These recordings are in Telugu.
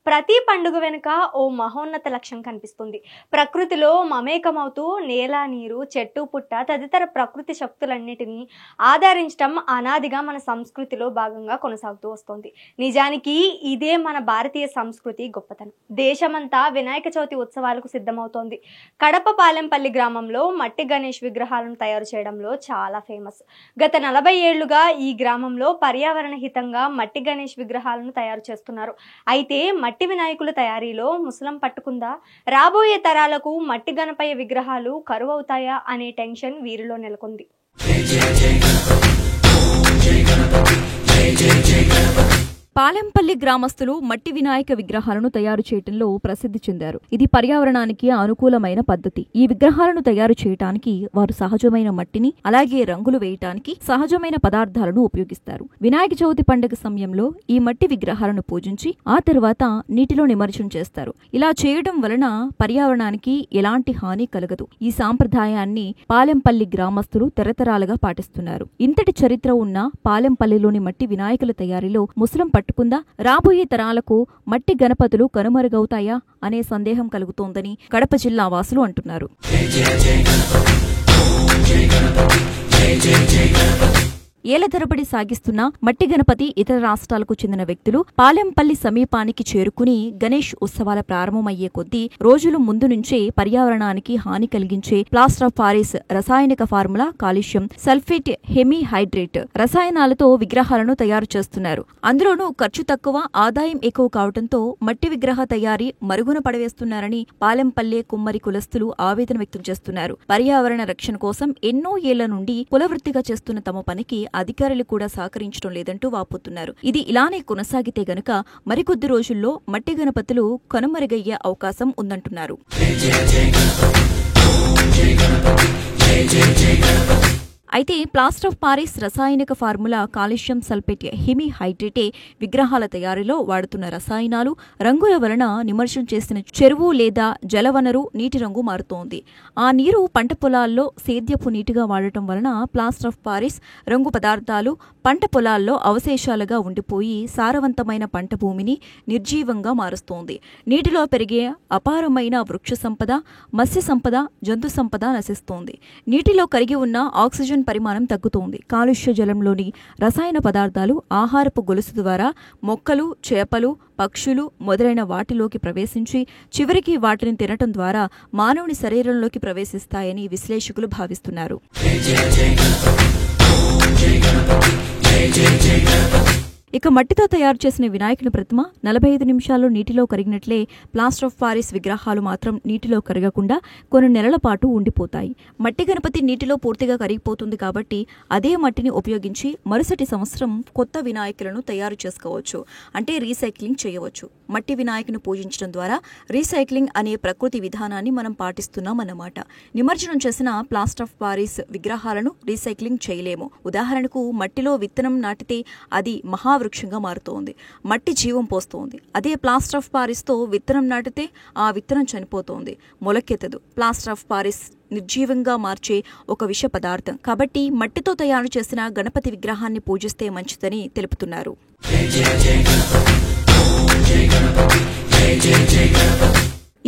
ప్రతి పండుగ వెనుక ఓ మహోన్నత లక్ష్యం కనిపిస్తుంది. ప్రకృతిలో మమేకమవుతూ నేల, నీరు, చెట్టు, పుట్ట తదితర ప్రకృతి శక్తులన్నిటినీ ఆదరించడం అనాదిగా మన సంస్కృతిలో భాగంగా కొనసాగుతూ వస్తుంది. నిజానికి ఇదే మన భారతీయ సంస్కృతి గొప్పతనం. దేశమంతా వినాయక చవితి ఉత్సవాలకు సిద్ధమవుతోంది. కడప పాలెంపల్లి గ్రామంలో మట్టి గణేష్ విగ్రహాలను తయారు చేయడంలో చాలా ఫేమస్. గత 40 ఏళ్లుగా ఈ గ్రామంలో పర్యావరణ హితంగా మట్టి గణేష్ విగ్రహాలను తయారు చేస్తున్నారు. అయితే మట్టి వినాయకుల తయారీలో ముసలం పట్టుకుందా? రాబోయే తరాలకు మట్టి గణపయ్య విగ్రహాలు కరువవుతాయా అనే టెన్షన్ వీరిలో నెలకొంది. పాలెంపల్లి గ్రామస్తులు మట్టి వినాయక విగ్రహాలను తయారు చేయటంలో ప్రసిద్ధి చెందారు. ఇది పర్యావరణానికి అనుకూలమైన పద్ధతి. ఈ విగ్రహాలను తయారు చేయటానికి వారు సహజమైన మట్టిని, అలాగే రంగులు వేయటానికి సహజమైన పదార్థాలను ఉపయోగిస్తారు. వినాయక చవితి పండుగ సమయంలో ఈ మట్టి విగ్రహాలను పూజించి ఆ తరువాత నీటిలో నిమజ్జనం చేస్తారు. ఇలా చేయడం వలన పర్యావరణానికి ఎలాంటి హాని కలగదు. ఈ సాంప్రదాయాన్ని పాలెంపల్లి గ్రామస్తులు తరతరాలుగా పాటిస్తున్నారు. ఇంతటి చరిత్ర ఉన్న పాలెంపల్లిలోని మట్టి వినాయకుల తయారీలో ముసలం పట్టుకుందా? రాబోయే తరాలకు మట్టి గణపతులు కనుమరుగవుతాయా అనే సందేహం కలుగుతోందని కడప జిల్లా వాసులు అంటున్నారు. ఏళ్ల తరబడి సాగిస్తున్న మట్టి గణపతి ఇతర రాష్ట్రాలకు చెందిన వ్యక్తులు పాలెంపల్లి సమీపానికి చేరుకుని గణేష్ ఉత్సవాల ప్రారంభమయ్యే కొద్దీ రోజుల ముందు నుంచే పర్యావరణానికి హాని కలిగించే ప్లాస్టర్ ఆఫ్ పారిస్ రసాయనిక ఫార్ములా, కాలుష్యం, సల్ఫేట్, హెమీహైడ్రేట్ రసాయనాలతో విగ్రహాలను తయారు చేస్తున్నారు. అందులోనూ ఖర్చు తక్కువ, ఆదాయం ఎక్కువ కావడంతో మట్టి విగ్రహ తయారీ మరుగున పడవేస్తున్నారని పాలెంపల్లె కుమ్మరి కులస్తులు ఆవేదన వ్యక్తం చేస్తున్నారు. పర్యావరణ రక్షణ కోసం ఎన్నో ఏళ్ల నుండి కులవృత్తిగా చేస్తున్న తమ పనికి అధికారులు కూడా సహకరించడం లేదంటూ వాపోతున్నారు. ఇది ఇలానే కొనసాగితే గనుక మరికొద్ది రోజుల్లో మట్టి గణపతులు కనుమరుగయ్యే అవకాశం ఉందంటున్నారు. అయితే ప్లాస్టర్ ఆఫ్ పారిస్ రసాయనిక ఫార్ములా, కాలుష్యం, సల్ఫేట్, హెమీహైడ్రేటే విగ్రహాల తయారీలో వాడుతున్న రసాయనాలు, రంగుల వలన నిమజ్జనం చేసిన చెరువు లేదా జలవనరు నీటి రంగు మారుతోంది. ఆ నీరు పంట పొలాల్లో సేద్యపు నీటిగా వాడటం వలన ప్లాస్టర్ ఆఫ్ పారిస్ రంగు పదార్థాలు పంట పొలాల్లో అవశేషాలుగా ఉండిపోయి సారవంతమైన పంట భూమిని నిర్జీవంగా మారుస్తోంది. నీటిలో పెరిగే అపారమైన వృక్ష సంపద, మత్స్య సంపద, జంతు సంపద నశిస్తోంది. నీటిలో కరిగి ఉన్న ఆక్సిజన్ పరిమాణం తగ్గుతోంది. కాలుష్య జలంలోని రసాయన పదార్థాలు ఆహారపు గొలుసు ద్వారా మొక్కలు, చేపలు, పక్షులు మొదలైన వాటిలోకి ప్రవేశించి చివరికి వాటిని తినటం ద్వారా మానవుని శరీరంలోకి ప్రవేశిస్తాయని విశ్లేషకులు భావిస్తున్నారు. ఇక మట్టితో తయారు చేసిన వినాయకుని ప్రతిమ 45 నిమిషాల్లో నీటిలో కరిగినట్లే ప్లాస్టర్ ఆఫ్ పారిస్ విగ్రహాలు మాత్రం నీటిలో కరగకుండా కొన్ని నెలల పాటు ఉండిపోతాయి. మట్టి గణపతి నీటిలో పూర్తిగా కరిగిపోతుంది కాబట్టి అదే మట్టిని ఉపయోగించి మరుసటి సంవత్సరం కొత్త వినాయకులను తయారు చేసుకోవచ్చు. అంటే రీసైక్లింగ్ చేయవచ్చు. మట్టి వినాయకుని పూజించడం ద్వారా రీసైక్లింగ్ అనే ప్రకృతి విధానాన్ని మనం పాటిస్తున్నామన్నమాట. నిమజ్జనం చేసిన ప్లాస్టర్ ఆఫ్ పారిస్ విగ్రహాలను రీసైక్లింగ్ చేయలేము. ఉదాహరణకు మట్టిలో విత్తనం నాటితే అది వృక్షంగా మారుతోంది, మట్టి జీవం పోస్తోంది. అదే ప్లాస్టర్ ఆఫ్ పారిస్ తో విత్తనం నాటితే ఆ విత్తనం చనిపోతోంది, మొలకెత్తదు. ప్లాస్టర్ ఆఫ్ పారిస్ నిర్జీవంగా మార్చే ఒక విష పదార్థం కాబట్టి మట్టితో తయారు చేసిన గణపతి విగ్రహాన్ని పూజిస్తే మంచిదని తెలుపుతున్నారు.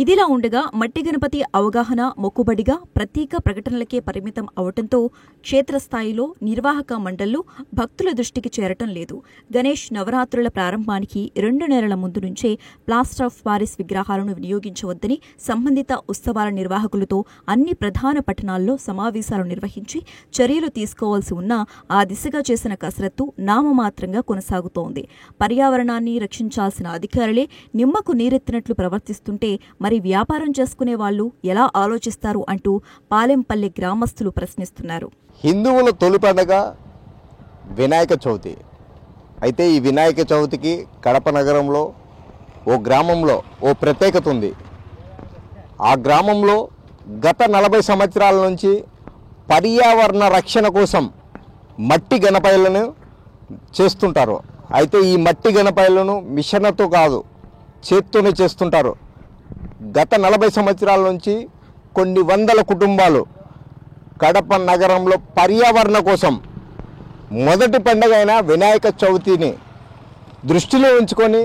ఇదిలా ఉండగా మట్టి గణపతి అవగాహన మొక్కుబడిగా ప్రత్యేక ప్రకటనలకే పరిమితం అవటంతో క్షేత్రస్థాయిలో నిర్వాహక మండళ్లు భక్తుల దృష్టికి చేరటం లేదు. గణేష్ నవరాత్రుల ప్రారంభానికి 2 నెలల ముందు నుంచే ప్లాస్టర్ ఆఫ్ పారిస్ విగ్రహాలను వినియోగించవద్దని సంబంధిత ఉత్సవాల నిర్వాహకులతో అన్ని ప్రధాన పట్టణాల్లో సమావేశాలు నిర్వహించి చర్యలు తీసుకోవాల్సి ఉన్నా ఆ దిశగా చేసిన కసరత్తు నామమాత్రంగా కొనసాగుతోంది. పర్యావరణాన్ని రక్షించాల్సిన అధికారులే నిమ్మకు నీరెత్తినట్లు ప్రవర్తిస్తుంటే మరి వ్యాపారం చేసుకునే వాళ్ళు ఎలా ఆలోచిస్తారు అంటూ పాలెంపల్లి గ్రామస్తులు ప్రశ్నిస్తున్నారు. హిందువుల తొలి పండుగ వినాయక చవితి. అయితే ఈ వినాయక చవితికి కడప నగరంలో ఓ గ్రామంలో ఓ ప్రత్యేకత ఉంది. ఆ గ్రామంలో గత 40 సంవత్సరాల నుంచి పర్యావరణ రక్షణ కోసం మట్టి గణపయ్యలను చేస్తుంటారు. అయితే ఈ మట్టి గణపయ్యలను మిషన్తో కాదు, చేత్తోనే చేస్తుంటారు. గత 40 సంవత్సరాల నుంచి కొన్ని వందల కుటుంబాలు కడప నగరంలో పర్యావరణ కోసం మొదటి పండుగ అయిన వినాయక చవితిని దృష్టిలో ఉంచుకొని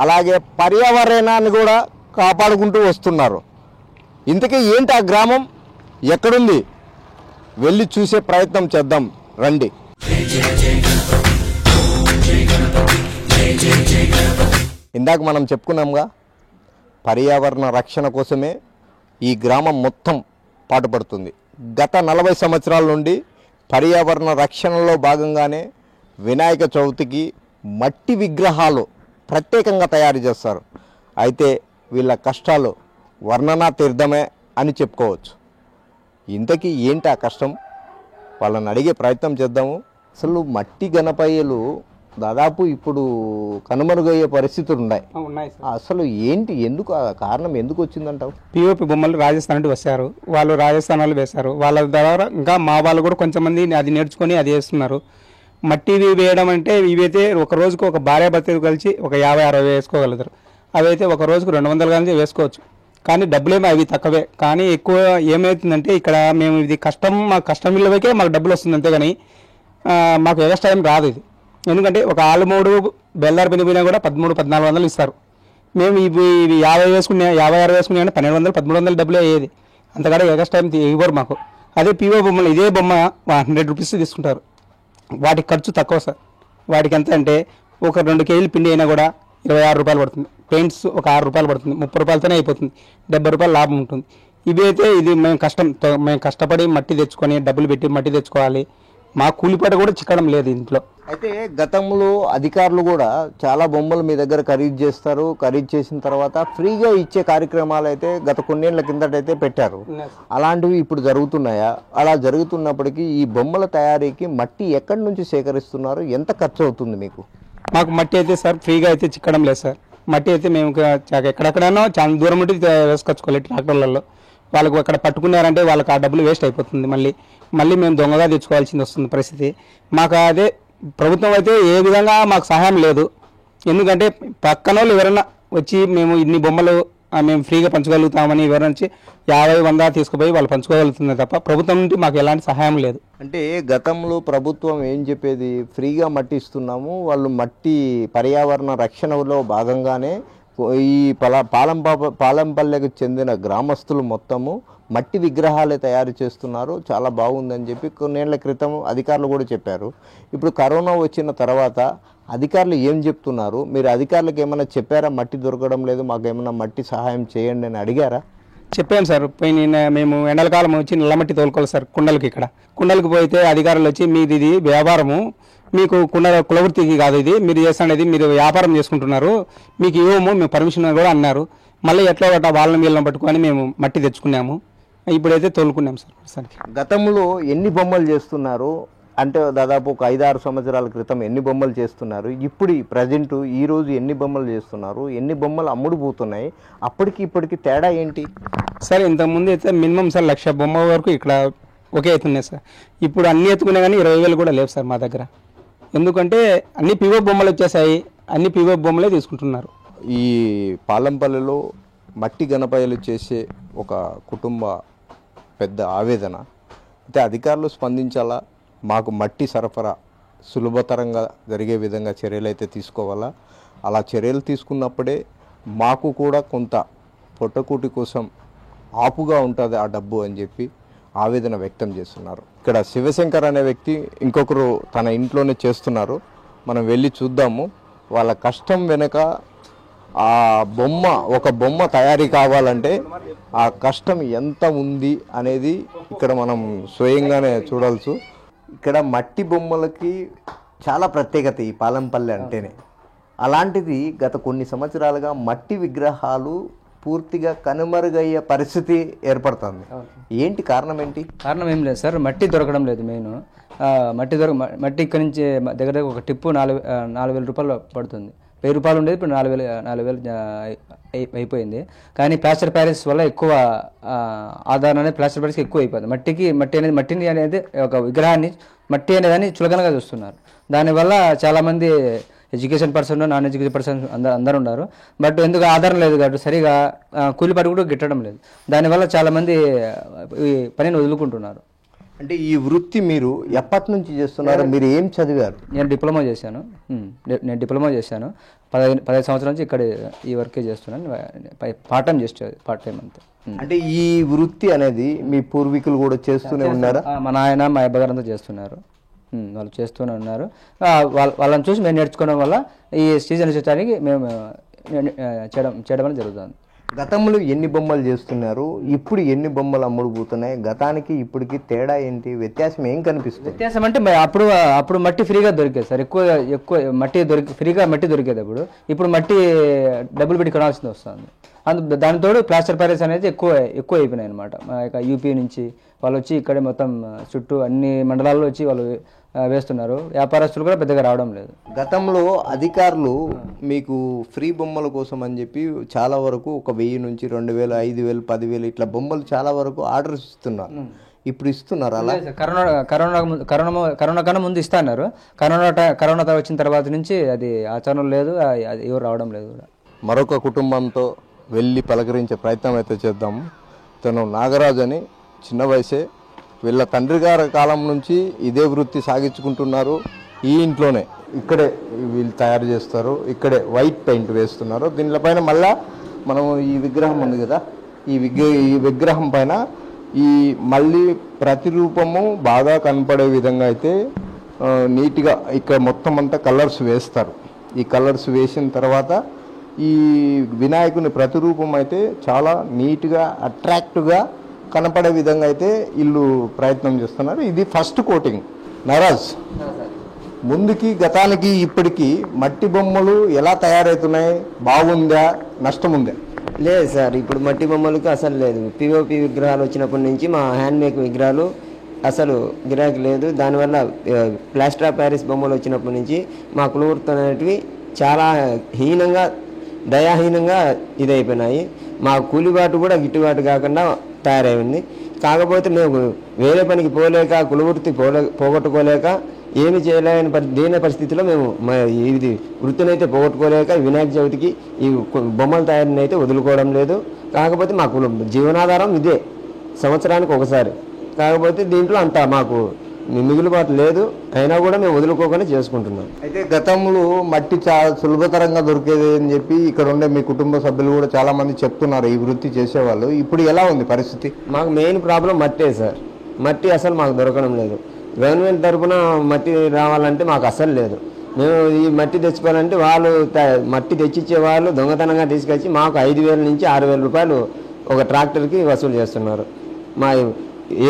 అలాగే పర్యావరణాన్ని కూడా కాపాడుకుంటూ వస్తున్నారు. ఇంతకీ ఏంటి ఆ గ్రామం ఎక్కడుంది వెళ్ళి చూసే ప్రయత్నం చేద్దాం రండి. ఇందాక మనం చెప్పుకున్నాంగా, పర్యావరణ రక్షణ కోసమే ఈ గ్రామం మొత్తం పాటుపడుతుంది. గత 40 సంవత్సరాల నుండి పర్యావరణ రక్షణలో భాగంగానే వినాయక చవితికి మట్టి విగ్రహాలు ప్రత్యేకంగా తయారు చేస్తారు. అయితే వీళ్ళ కష్టాలు వర్ణనాతీర్థమే అని చెప్పుకోవచ్చు. ఇంతకీ ఏంటి ఆ కష్టం, వాళ్ళని అడిగే ప్రయత్నం చేద్దాము. అసలు మట్టి గణపయ్యలు దాదాపు ఇప్పుడు కనుమరుగయ్యే పరిస్థితులు ఉన్నాయి. అసలు ఏంటి, ఎందుకు ఆ కారణం ఎందుకు వచ్చిందంటావు? పిఓపి బొమ్మలు రాజస్థాన్ నుండి వచ్చారు, వాళ్ళు రాజస్థాన్ వాళ్ళు వేశారు. వాళ్ళ ద్వారా ఇంకా మా వాళ్ళు కూడా కొంచెం మంది అది నేర్చుకొని అది వేస్తున్నారు. మట్టి వేయడం అంటే ఇవైతే ఒక రోజుకు ఒక భార్యాభర్తలు కలిసి ఒక 50-60 వేసుకోగలుగుతారు. అవి అయితే ఒక రోజుకు 200 కలిసి వేసుకోవచ్చు. కానీ డబ్బులేమో అవి తక్కువే. కానీ ఎక్కువ ఏమవుతుందంటే ఇక్కడ మేము ఇది కష్టం, మా కష్టం విలువకే మాకు డబ్బులు వస్తుంది అంతేగాని మాకు ఎక్స్ట్రా టైం రాదు ఇది. ఎందుకంటే ఒక ఆలుమూడు బెల్లారు పినిపోయినా కూడా 1300-1400 ఇస్తారు. మేము ఇవి 50 వేసుకునే 50-60 వేసుకునే 1200-1300 డబ్బులే అయ్యేది. అంతకాడ ఎక్స్ట్రా టైం ఇవ్వరు మాకు. అదే పిఓ బొమ్మలు ఇదే బొమ్మ 100 రూపీస్ తీసుకుంటారు. వాటికి ఖర్చు తక్కువ సార్. వాటికి ఎంత అంటే ఒక 2 కేజీలు పిండి అయినా కూడా 26 రూపాయలు పడుతుంది. పెయింట్స్ ఒక 6 రూపాయలు పడుతుంది. 30 రూపాయలతోనే అయిపోతుంది. 70 రూపాయలు లాభం ఉంటుంది. ఇవి అయితే ఇది మేము కష్టపడి మట్టి తెచ్చుకొని డబ్బులు పెట్టి మట్టి తెచ్చుకోవాలి. మా కూలిపాట కూడా చిక్కడం లేదు ఇంట్లో. అయితే గతంలో అధికారులు కూడా చాలా బొమ్మలు మీ దగ్గర ఖరీదు చేస్తారు. ఖరీదు చేసిన తర్వాత ఫ్రీగా ఇచ్చే కార్యక్రమాలు అయితే గత కొన్నేళ్ల కిందటైతే పెట్టారు. అలాంటివి ఇప్పుడు జరుగుతున్నాయా? అలా జరుగుతున్నప్పటికీ ఈ బొమ్మల తయారీకి మట్టి ఎక్కడి నుంచి సేకరిస్తున్నారు? ఎంత ఖర్చు అవుతుంది మీకు? మాకు మట్టి అయితే సార్ ఫ్రీగా అయితే చిక్కడం లేదు సార్. మట్టి అయితే మేము ఎక్కడెక్కడనో చాలా దూరం నుండి వేసుకొచ్చుకోవాలి ట్రాక్టర్లలో. వాళ్ళకు అక్కడ పట్టుకున్నారంటే వాళ్ళకి ఆ డబ్బులు వేస్ట్ అయిపోతుంది. మళ్ళీ మేము దొంగగా తెచ్చుకోవాల్సింది వస్తుంది పరిస్థితి. మాకు అదే ప్రభుత్వం అయితే ఏ విధంగా మాకు సహాయం లేదు. ఎందుకంటే పక్కన వాళ్ళు ఎవరైనా వచ్చి మేము ఇన్ని బొమ్మలు మేము ఫ్రీగా పంచగలుగుతామని ఎవరైనా వచ్చి 50-100 తీసుకుపోయి వాళ్ళు పంచుకోగలుగుతుంది తప్ప ప్రభుత్వం నుండి మాకు ఎలాంటి సహాయం లేదు. అంటే గతంలో ప్రభుత్వం ఏం చెప్పేది, ఫ్రీగా మట్టి ఇస్తున్నాము, వాళ్ళు మట్టి పర్యావరణ రక్షణలో భాగంగానే ఈ పాలంపల్లెకు చెందిన గ్రామస్తులు మొత్తము మట్టి విగ్రహాలే తయారు చేస్తున్నారు, చాలా బాగుందని చెప్పి కొన్నేళ్ల క్రితం అధికారులు కూడా చెప్పారు. ఇప్పుడు కరోనా వచ్చిన తర్వాత అధికారులు ఏం చెప్తున్నారు? మీరు అధికారులకు ఏమైనా చెప్పారా? మట్టి దొరకడం లేదు, మాకు ఏమైనా మట్టి సహాయం చేయండి అని అడిగారా? చెప్పాము సార్. మేము ఎండలకాలం వచ్చి నల్లమట్టి తోలుకోవాలి సార్ కుండలకి. ఇక్కడ కుండలకు పోయితే అధికారులు వచ్చి మీది ఇది వ్యాపారము, మీకు కులవృత్తికి కాదు, ఇది మీరు చేస్తున్నది మీరు వ్యాపారం చేసుకుంటున్నారు, మీకు ఇవ్వము మేము పర్మిషన్ కూడా అన్నారు. మళ్ళీ ఎట్లా వాళ్ళని వీళ్ళని పట్టుకొని మేము మట్టి తెచ్చుకున్నాము. ఇప్పుడైతే తోలుకున్నాం సార్ ప్రస్తుతానికి. గతంలో ఎన్ని బొమ్మలు చేస్తున్నారు అంటే దాదాపు ఒక 5-6 సంవత్సరాల క్రితం ఎన్ని బొమ్మలు చేస్తున్నారు, ఇప్పుడు ప్రజెంట్ ఈరోజు ఎన్ని బొమ్మలు చేస్తున్నారు, ఎన్ని బొమ్మలు అమ్ముడుపోతున్నాయి, అప్పటికి ఇప్పటికి తేడా ఏంటి సార్? ఇంతకుముందు అయితే మినిమం సార్ 1,00,000 బొమ్మ వరకు ఇక్కడ ఒకే అవుతున్నాయి సార్. ఇప్పుడు అన్ని ఎత్తుకునే కానీ 20,000 కూడా లేవు సార్ మా దగ్గర. ఎందుకంటే అన్ని పివో బొమ్మలు వచ్చేసాయి, అన్ని పివో బొమ్మలే తీసుకుంటున్నారు. ఈ పాలంపల్లిలో మట్టి గణపయ్యలు చేసే ఒక కుటుంబ పెద్ద ఆవేదన. అయితే అధికారులు స్పందించాలా, మాకు మట్టి సరఫరా సులభతరంగా జరిగే విధంగా చర్యలు అయితే తీసుకోవాలా. అలా చర్యలు తీసుకున్నప్పుడే మాకు కూడా కొంత పొట్టకూటి కోసం ఆపుగా ఉంటుంది ఆ డబ్బు అని చెప్పి ఆవేదన వ్యక్తం చేస్తున్నారు. ఇక్కడ శివశంకర్ అనే వ్యక్తి ఇంకొకరు తన ఇంట్లోనే చేస్తున్నారు. మనం వెళ్ళి చూద్దాము వాళ్ళ కష్టం వెనుక. ఆ ఒక బొమ్మ తయారీ కావాలంటే ఆ కష్టం ఎంత ఉంది అనేది ఇక్కడ మనం స్వయంగానే చూడాల్సి. ఇక్కడ మట్టి బొమ్మలకి చాలా ప్రత్యేకత ఈ పాలంపల్లి అంటేనే. అలాంటిది గత కొన్ని సంవత్సరాలుగా మట్టి విగ్రహాలు పూర్తిగా కనుమరుగయ్యే పరిస్థితి ఏర్పడుతుంది. ఏంటి కారణం? కారణం ఏం లేదు సార్, మట్టి దొరకడం లేదు. మెయిన్ మట్టి ఇక్కడ నుంచి దగ్గర ఒక టిప్పు 4,000 రూపాయలు పడుతుంది. 1000 రూపాయలు ఉండేది ఇప్పుడు 4,000 అయిపోయింది. కానీ ప్లాస్టర్ ప్యారిస్ వల్ల ఎక్కువ ఆధారం అనేది ప్లాస్టర్ ప్యారిస్కి ఎక్కువ అయిపోయింది. మట్టిని అనేది ఒక విగ్రహాన్ని మట్టి అనేదాన్ని చులకనగా చూస్తున్నారు. దానివల్ల చాలామంది education person, non education person అందరూ ఉన్నారు. బట్ ఎందుకు ఆధారం లేదు కాబట్టి సరిగా కూలిపాటు కూడా గిట్టడం లేదు. దానివల్ల చాలామంది ఈ పనిని వదులుకుంటున్నారు. అంటే ఈ వృత్తి మీరు ఎప్పటి నుంచి చేస్తున్నారు? మీరు ఏం చదివారు? నేను డిప్లొమా చేశాను. 15 సంవత్సరాల నుంచి ఇక్కడ ఈ వర్కే చేస్తున్నాను. పార్ట్ టైం చేస్తుంది, పార్ట్ టైం అంతే. అంటే ఈ వృత్తి అనేది మీ పూర్వీకులు కూడా చేస్తూనే ఉన్నారా? మా నాయన మా అబ్బగారు అంతా చేస్తున్నారు. వాళ్ళు చేస్తూనే ఉన్నారు. వాళ్ళని చూసి మేము నేర్చుకోవడం వల్ల ఈ సీజన్ వచ్చేటానికి మేము చేయడం అనేది జరుగుతుంది. గతంలో ఎన్ని బొమ్మలు చేస్తున్నారు, ఇప్పుడు ఎన్ని బొమ్మలు అమ్ముడుపోతున్నాయి? గతానికి ఇప్పటికి తేడా ఏంటి, వ్యత్యాసం ఏం కనిపిస్తుంది? వ్యత్యాసం అంటే అప్పుడు మట్టి ఫ్రీగా దొరికేది సార్, ఎక్కువ మట్టి ఫ్రీగా మట్టి దొరికేది. ఇప్పుడు మట్టి డబ్బులు పెట్టి కొనాల్సింది వస్తుంది. దానితోడు ప్లాస్టర్ ప్యారిస్ అనేది ఎక్కువ అయిపోయినాయి అనమాట. మా యొక్క యూపీ నుంచి వాళ్ళు వచ్చి ఇక్కడే మొత్తం చుట్టూ అన్ని మండలాల్లో వచ్చి వాళ్ళు వేస్తున్నారు. వ్యాపారస్తులు కూడా పెద్దగా రావడం లేదు. గతంలో అధికారులు మీకు ఫ్రీ బొమ్మల కోసం అని చెప్పి చాలా వరకు 1000 నుంచి 2000, 5000, 10,000 ఇట్లా బొమ్మలు చాలా వరకు ఆర్డర్స్ ఇస్తున్నారు. ఇప్పుడు ఇస్తున్నారు అలా? కరోనా కన్నా ముందు ఇస్తున్నారు. కరోనా వచ్చిన తర్వాత నుంచి అది ఆచరణ లేదు, అది ఎవరు రావడం లేదు కూడా. మరొక కుటుంబంతో వెళ్ళి పలకరించే ప్రయత్నం అయితే చేద్దాము. తను నాగరాజు అని, చిన్న వయసే, వీళ్ళ తండ్రి గారి కాలం నుంచి ఇదే వృత్తి సాగించుకుంటున్నారు. ఈ ఇంట్లోనే ఇక్కడే వీళ్ళు తయారు చేస్తారు, ఇక్కడే వైట్ పెయింట్ వేస్తున్నారు. దీనిపైన మళ్ళా మనం ఈ విగ్రహం ఉంది కదా, ఈ విగ్రహం పైన ఈ మళ్ళీ ప్రతిరూపము బాగా కనపడే విధంగా అయితే నీట్గా ఇక్కడ మొత్తం అంతా కలర్స్ వేస్తారు. ఈ కలర్స్ వేసిన తర్వాత ఈ వినాయకుని ప్రతిరూపం అయితే చాలా నీట్గా అట్రాక్టివ్గా కనపడే విధంగా అయితే వీళ్ళు ప్రయత్నం చేస్తున్నారు. ఇది ఫస్ట్ కోటింగ్. నరాజ్, ముందుకి గతానికి ఇప్పటికి మట్టి బొమ్మలు ఎలా తయారవుతున్నాయి? బాగుందా, నష్టం ఉందా? లేదు సార్, ఇప్పుడు మట్టి బొమ్మలకు అసలు లేదు. పిఓపి విగ్రహాలు వచ్చినప్పటి నుంచి మా హ్యాండ్ మేక్ విగ్రహాలు అసలు గిరాకీ లేదు. దానివల్ల ప్లాస్టర్ ఆఫ్ ప్యారిస్ బొమ్మలు వచ్చినప్పటి నుంచి మా కులవృత్తులు అనేటివి చాలా దయాహీనంగా ఇదైపోయినాయి. మా కూలిబాటు కూడా గిట్టుబాటు కాకుండా తయారైంది. కాకపోతే మేము వేరే పనికి పోలేక, కులవృత్తి పోగొట్టుకోలేక, ఏమి చేయలేని దీని పరిస్థితిలో మేము ఇది వృత్తినైతే పోగొట్టుకోలేక వినాయక చవితికి ఈ బొమ్మల తయారీని అయితే వదులుకోవడం లేదు. కాకపోతే మాకు జీవనాధారం ఇదే, సంవత్సరానికి ఒకసారి. కాకపోతే దీంట్లో అంత మాకు మిగులుబాటు లేదు, అయినా కూడా మేము వదులుకోకుండా చేసుకుంటున్నాం. అయితే గతంలో మట్టి చాలా సులభతరంగా దొరికేది అని చెప్పి ఇక్కడ ఉండే మీ కుటుంబ సభ్యులు కూడా చాలా మంది చెప్తున్నారు, ఈ వృత్తి చేసేవాళ్ళు. ఇప్పుడు ఎలా ఉంది పరిస్థితి? మాకు మెయిన్ ప్రాబ్లం మట్టే సార్. మట్టి అసలు మాకు దొరకడం లేదు. గవర్నమెంట్ తరఫున మట్టి రావాలంటే మాకు అసలు లేదు. మేము ఈ మట్టి తెచ్చుకోవాలంటే వాళ్ళు మట్టి తెచ్చిచ్చే వాళ్ళు దొంగతనంగా తీసుకొచ్చి మాకు 5,000 నుంచి 6,000 రూపాయలు ఒక ట్రాక్టర్కి వసూలు చేస్తున్నారు.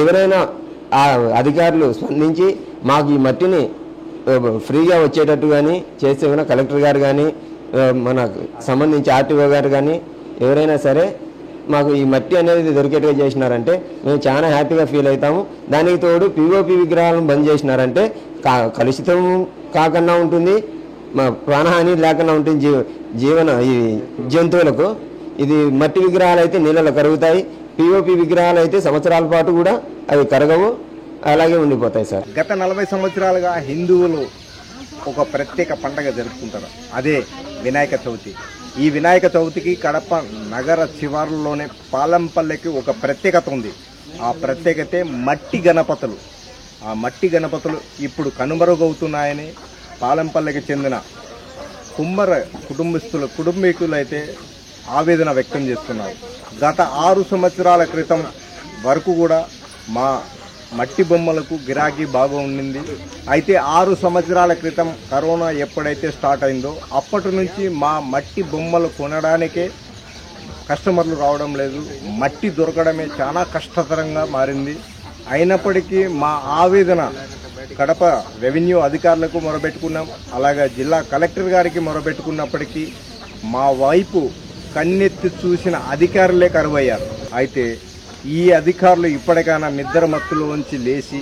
ఎవరైనా ఆ అధికారులు స్పందించి మాకు ఈ మట్టిని ఫ్రీగా వచ్చేటట్టు కానీ చేస్తే ఉన్న కలెక్టర్ గారు కానీ, మనకు సంబంధించి ఆర్టీఓ గారు కానీ ఎవరైనా సరే మాకు ఈ మట్టి అనేది దొరికేట్టుగా చేసినారంటే మేము చాలా హ్యాపీగా ఫీల్ అవుతాము. దానికి తోడు పిఓపి విగ్రహాలను బంద్ చేసినారంటే కలుషితం కాకుండా ఉంటుంది, మా ప్రాణహాని లేకుండా ఉంటుంది ఈ జంతువులకు. ఇది మట్టి విగ్రహాలు అయితే నీళ్ళలో కరుగుతాయి, పిఓపి విగ్రహాలు అయితే సంవత్సరాల పాటు కూడా అవి కరగవు, అలాగే ఉండిపోతాయి సార్. గత 40 సంవత్సరాలుగా హిందువులు ఒక ప్రత్యేక పండగ జరుపుకుంటారు, అదే వినాయక చవితి. ఈ వినాయక చవితికి కడప నగర శివార్లలోనే పాలంపల్లెకి ఒక ప్రత్యేకత ఉంది. ఆ ప్రత్యేకతే మట్టి గణపతులు. ఆ మట్టి గణపతులు ఇప్పుడు కనుమరుగవుతున్నాయని పాలంపల్లెకి చెందిన కుమ్మర కుటుంబీకులైతే ఆవేదన వ్యక్తం చేస్తున్నారు. గత 6 సంవత్సరాల క్రితం వరకు కూడా మా మట్టి బొమ్మలకు గిరాకీ బాగా ఉండింది. అయితే 6 సంవత్సరాల క్రితం కరోనా ఎప్పుడైతే స్టార్ట్ అయిందో అప్పటి నుంచి మా మట్టి బొమ్మలు కొనడానికే కస్టమర్లు రావడం లేదు. మట్టి దొరకడమే చాలా కష్టతరంగా మారింది. అయినప్పటికీ మా ఆవేదన కడప రెవెన్యూ అధికారులకు మొరబెట్టుకున్నాం, అలాగే జిల్లా కలెక్టర్ గారికి మొరబెట్టుకున్నప్పటికీ మా వైపు కన్నెత్తి చూసిన అధికారులే కరువయ్యారు. అయితే ఈ అధికారులు ఇప్పటికైనా నిద్ర మత్తులోంచి లేచి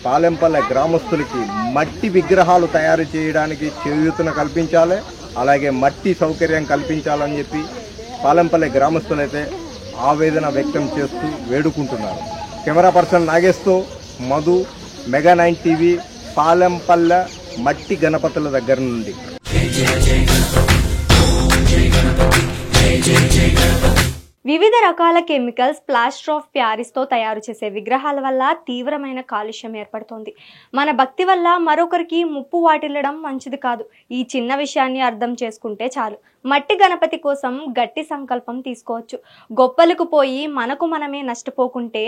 పాలెంపల్లె గ్రామస్తులకి మట్టి విగ్రహాలు తయారు చేయడానికి చేయూతన కల్పించాలి, అలాగే మట్టి సౌకర్యం కల్పించాలని చెప్పి పాలెంపల్లె గ్రామస్తులైతే ఆవేదన వ్యక్తం చేస్తూ వేడుకుంటున్నారు. కెమెరా పర్సన్ నాగేష్తో మధు, మెగా 9 టీవీ, పాలెంపల్లె మట్టి గణపతుల దగ్గర నుండి. వివిధ రకాల కెమికల్స్, ప్లాస్టర్ ఆఫ్ ప్యారిస్తో తయారు చేసే విగ్రహాల వల్ల తీవ్రమైన కాలుష్యం ఏర్పడుతోంది. మన భక్తి వల్ల మరొకరికి ముప్పు వాటిల్లడం మంచిది కాదు. ఈ చిన్న విషయాన్ని అర్థం చేసుకుంటే చాలు. మట్టి గణపతి కోసం గట్టి సంకల్పం తీసుకోవచ్చు. గొప్పలకు పోయి మనకు మనమే నష్టపోకుంటే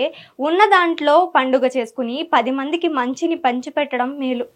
ఉన్న దాంట్లో పండుగ చేసుకుని 10 మందికి మంచిని పంచిపెట్టడం మేలు.